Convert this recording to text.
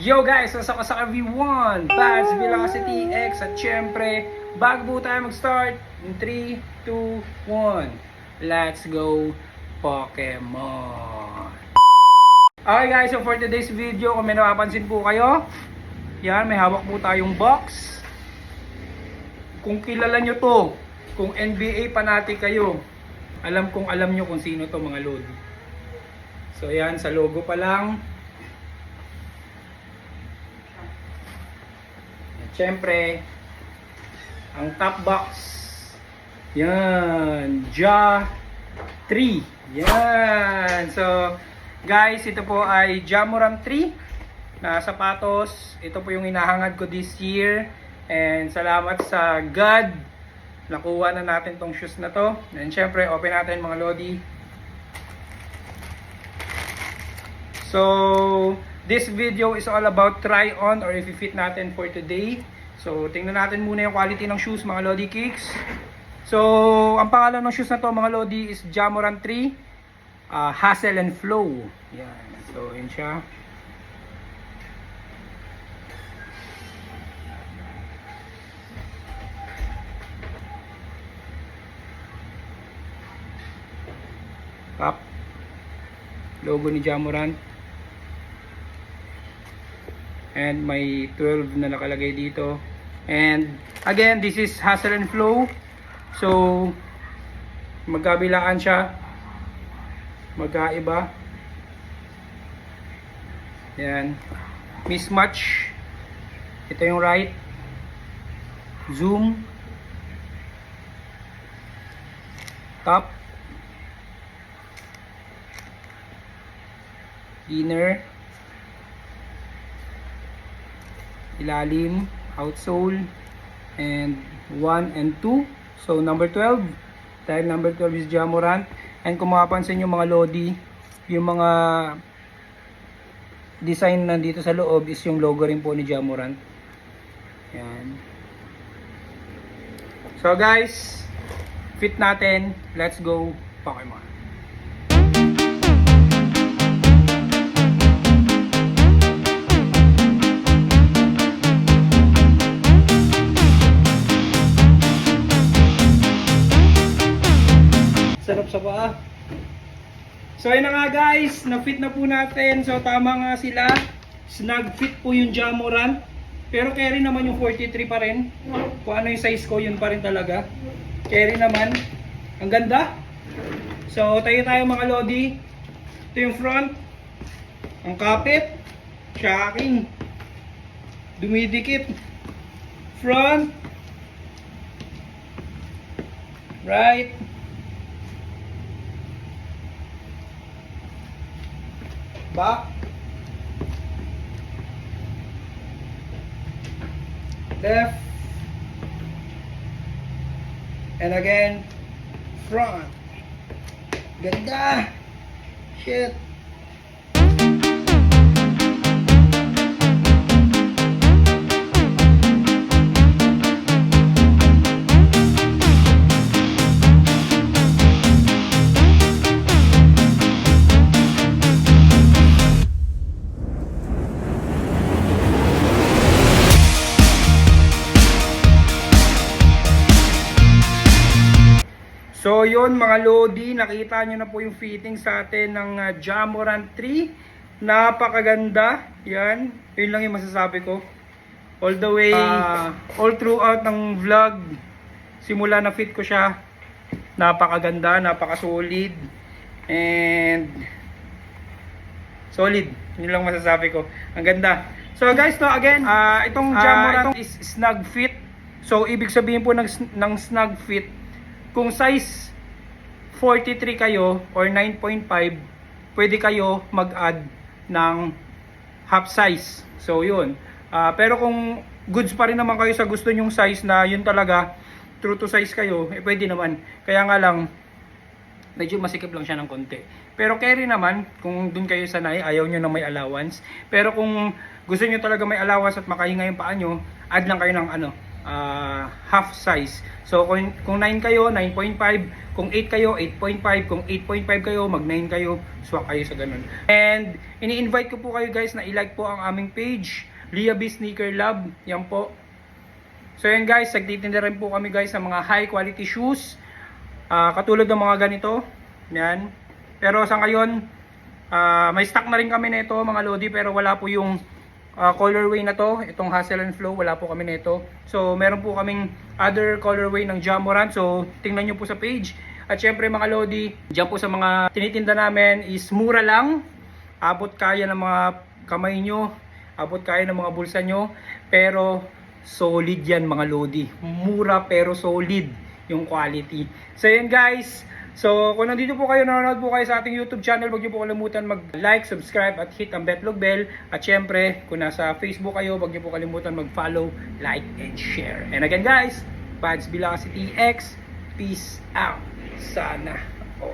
Yo guys, nasa ko sa everyone, Pads bilang si TX at syempre, bago po tayo mag-start in 3, 2, 1, let's go Pokemon! Okay guys, so for today's video, kung may napapansin po kayo, yan, may hawak po tayong box. Kung kilala nyo to, kung NBA panati kayo, alam nyo kung sino to mga lodi. So yan, sa logo pa lang. Siyempre, ang top box, yan, Ja 3, yan. So, guys, ito po ay Jamoran 3 na sapatos. Ito po yung hinahangad ko this year. And salamat sa God, nakuha na natin tong shoes na to. And siyempre, open natin mga lodi. So, this video is all about try on or if fit natin for today. So, tingnan natin muna yung quality ng shoes mga Lodi Kicks. So, ang pangalan ng shoes na to mga Lodi is Jamoran 3 Hustle and Flow. Yan. So, yun siya. Top. Logo ni Jamoran. And may 12 na nakalagay dito. And again, this is Hustle and Flow. So magkabilaan siya, magkaiba. Yan, mismatch. Ito yung right, zoom, top, inner, ilalim, outsole, and 1 and 2. So number 12, dahil number 12 is Jamoran. And kung mapapansin nyo mga lodi, yung mga design nandito sa loob is yung logo rin po ni Jamoran. Yan. So guys, fit natin, let's go Pokemon. Sarap sa paa. So ayun na nga guys, na-fit na po natin. So tama nga sila. Snug fit po yung Jamoran. Pero carry naman yung 43 pa rin. Kung ano yung size ko, yun pa rin talaga. Carry naman. Ang ganda. So tayo mga lodi. Ito yung front. Ang kapit. Shocking. Dumidikit. Front. Right. Back, left, and again front. Ganda. Shit. So yun mga lodi, nakita nyo na po yung fitting sa atin ng Jamoran 3. Napakaganda. Yan, yun lang yung masasabi ko. All the way, all throughout ng vlog, simula na fit ko siya. Napakaganda, napaka-solid. And solid, yun lang masasabi ko. Ang ganda. So guys, no, again, itong Jamoran is snug fit. So ibig sabihin po ng snug fit, kung size 43 kayo or 9.5, pwede kayo mag-add ng half size. So yun. Pero kung goods pa rin naman kayo sa gusto nyong size na yun talaga, true to size kayo, pwede naman. Kaya nga lang, medyo masikip lang siya ng konti. Pero carry naman, kung dun kayo sanay, ayaw nyo na may allowance. Pero kung gusto nyo talaga may allowance at makahinga yung paa nyo, add lang kayo ng half size. So kung 9 kayo, 9.5, kung 8 kayo, 8.5, kung 8.5 kayo, mag 9 kayo, swak kayo sa ganun. And ini-invite ko po kayo guys na i-like po ang aming page, Liabi Sneaker Lab. Yan po. So yan guys, nagtitinda rin po kami guys ng mga high quality shoes. Katulad ng mga ganito. Yan. Pero sa ngayon, may stock na rin kami nito mga lodi, pero wala po yung colorway na to. Itong Hustle and Flow, wala po kami nito. So meron po kaming other colorway ng Jamoran. So tingnan nyo po sa page. At syempre mga lodi, dyan po sa mga tinitinda namin is mura lang. Abot kaya ng mga kamay nyo, abot kaya ng mga bulsa nyo. Pero solid yan mga lodi. Mura pero solid yung quality. So yan guys. So kung nandito po kayo, nanonood po kayo sa ating YouTube channel, huwag niyo po kalimutan mag-like, subscribe at hit ang betlog bell. At syempre, kung nasa Facebook kayo, huwag niyo po kalimutan mag-follow, like, and share. And again guys, Pads Velocity X, peace out. Sana. Oh.